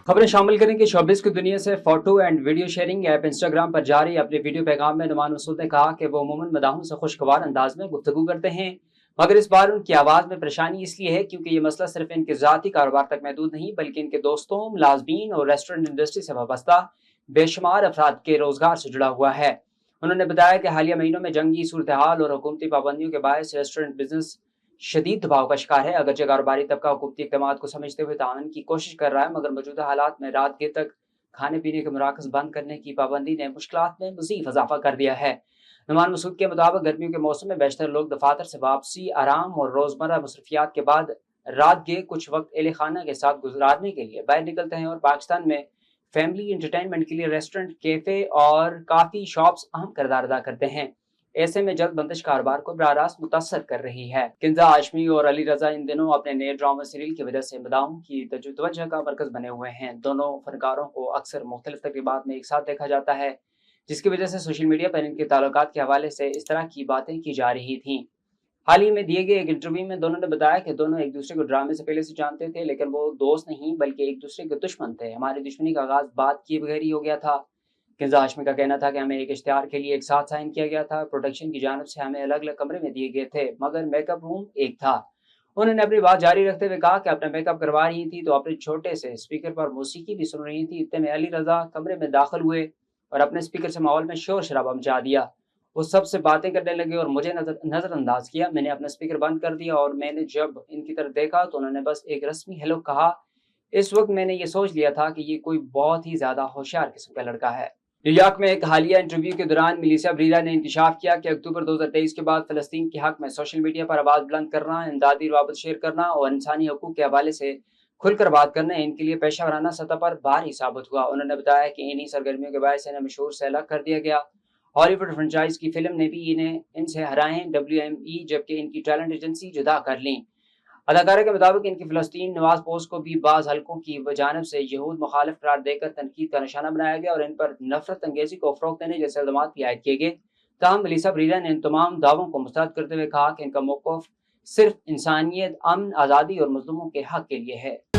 खबरें शामिल करें कि शोबिस की दुनिया से photo and video sharing app Instagram पर जारी अपने वीडियो पैगाम में नुमान मसूद ने कहा कि वो अमूमन मदाहों से खुशगवार अंदाज में गुफ्तगू करते हैं, मगर इस बार उनकी आवाज़ में परेशानी इसलिए है क्योंकि ये मसला सिर्फ इनके ज़ाती कारोबार तक महदूद नहीं बल्कि इनके दोस्तों, मुलाजमीन और रेस्टोरेंट इंडस्ट्री से वाबस्ता बेशुमार अफराद के रोजगार से जुड़ा हुआ है। उन्होंने बताया कि हालिया महीनों में जंगी सूरत हाल और हुकूमती पाबंदियों के बायस रेस्टोरेंट बिजनेस शदीद दबाव का शिकार है। अगरचे कारोबारी तबका हुकूमती इक़दामात को समझते हुए ताउन की कोशिश कर रहा है, मगर मौजूदा हालात में रात देर तक खाने पीने के मराकज़ बंद करने की पाबंदी ने मुश्किलात में मज़ीद इजाफा कर दिया है। नुमान मसूद के मुताबिक गर्मियों के मौसम में बेशतर लोग दफातर से वापसी, आराम और रोज़मर्रा मसरूफियात के बाद रात के कुछ वक्त एहले खाना के साथ गुजारने के लिए बाहर निकलते हैं और पाकिस्तान में फैमिली एंटरटेनमेंट के लिए रेस्टोरेंट, कैफ़े और काफ़ी शॉप्स अहम किरदार अदा करते हैं। ऐसे में जल्द बंदिश कारोबार को बराह रास्त मुतासर कर रही है। किंजा हाशमी और अली रजा इन दिनों अपने नए ड्रामा सीरियल की वजह से मदाहों की तवज्जो का मरकज बने हुए हैं। दोनों फनकारों को अक्सर मुख्तलिफ तकरीबात में एक साथ देखा जाता है, जिसकी वजह से सोशल मीडिया पर इनके ताल्लुकात के हवाले से इस तरह की बातें की जा रही थीं। हाल ही में दिए गए एक इंटरव्यू में दोनों ने बताया कि दोनों एक दूसरे को ड्रामे से पहले से जानते थे, लेकिन वो दोस्त नहीं बल्कि एक दूसरे के दुश्मन थे। हमारी दुश्मनी का आगाज बात किए बगैर ही हो गया था। किंजा हाशमी का कहना था कि हमें एक इश्तिहार के लिए एक साथ साइन किया गया था। प्रोडक्शन की जानिब से हमें अलग अलग कमरे में दिए गए थे, मगर मेकअप रूम एक था। उन्होंने अपनी बात जारी रखते हुए कहा कि अपना मेकअप करवा रही थी तो अपने छोटे से स्पीकर पर मौसीकी भी सुन रही थी। इतने में अली रजा कमरे में दाखिल हुए और अपने स्पीकर से माहौल में शोर शराबा मचा दिया। वो सबसे बातें करने लगे और मुझे नजरअंदाज किया। मैंने अपना स्पीकर बंद कर दिया और मैंने जब इनकी तरफ देखा तो उन्होंने बस एक रस्मी हेलो कहा। इस वक्त मैंने ये सोच लिया था कि ये कोई बहुत ही ज्यादा होशियार किस्म का लड़का है। न्यूयॉर्क में एक हालिया इंटरव्यू के दौरान मिलिसिया ब्रीरा ने इंकशाफ किया कि अक्टूबर 2023 के बाद फलस्तीन के हक में सोशल मीडिया पर आवाज बुलंद करना, इमदादी रवाबत शेयर करना और इंसानी हकूक के हवाले से खुलकर बात करना इनके लिए पेशा वराना सतह पर भारी साबित हुआ। उन्होंने बताया कि इन्हीं सरगर्मियों के बायस इन्हें मशहूर से अलग कर दिया गया। हॉलीवुड फ्रेंचाइज की फिल्म ने भी इन्हें इनसे हराएं WME, जबकि इनकी टैलेंट एजेंसी जुदा कर ली। अदाकारा के मुताबिक इनकी फिलिस्तीन नवाज पोस्ट को भी बाज हल्कों की जानिब से यहूद मुखालिफ करार देकर तनकीद का निशाना बनाया गया और इन पर नफरत अंगेजी को फरोग देने जैसे इल्जाम भी आयद किए गए। ताहम मिलिसा ब्रीरा ने इन तमाम दावों को मुस्तरद करते हुए कहा कि इनका मौक़िफ़ सिर्फ इंसानियत, अमन, आज़ादी और मजलूमों के हक के लिए है।